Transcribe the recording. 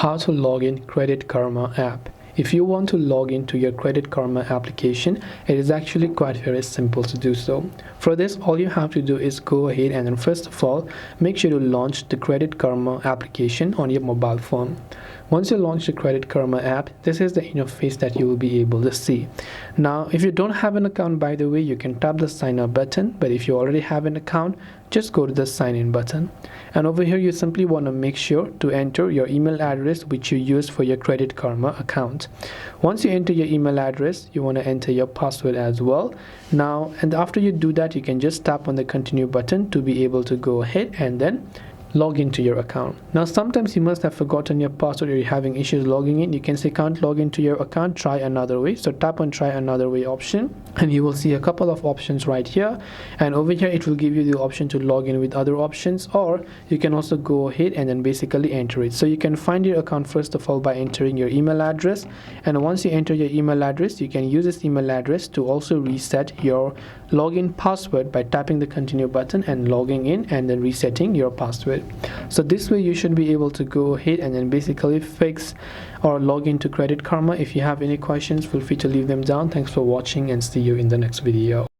how to log in CreditKarma app. If you want to log into your CreditKarma application, it is actually quite very simple to do so. For this, all you have to do is go ahead and then first of all, make sure to launch the CreditKarma application on your mobile phone. Once you launch the CreditKarma app, this is the interface that you will be able to see. Now, if you don't have an account, by the way, you can tap the sign up button, but if you already have an account, just go to the sign in button. And over here, you simply want to make sure to enter your email address which you use for your CreditKarma account. Once you enter your email address, you want to enter your password as well. Now, and after you do that, you can just tap on the continue button to be able to go ahead and then log into your account. Now, sometimes you must have forgotten your password or you're having issues logging in. You can say can't log into your account, try another way. So tap on try another way option and you will see a couple of options right here, and over here it will give you the option to log in with other options, or you can also go ahead and then basically enter it. So you can find your account first of all by entering your email address, and once you enter your email address, you can use this email address to also reset your login password by tapping the continue button and logging in and then resetting your password. So this way you should be able to go ahead and then basically fix or log into CreditKarma. If you have any questions, feel free to leave them down. Thanks for watching and see you in the next video.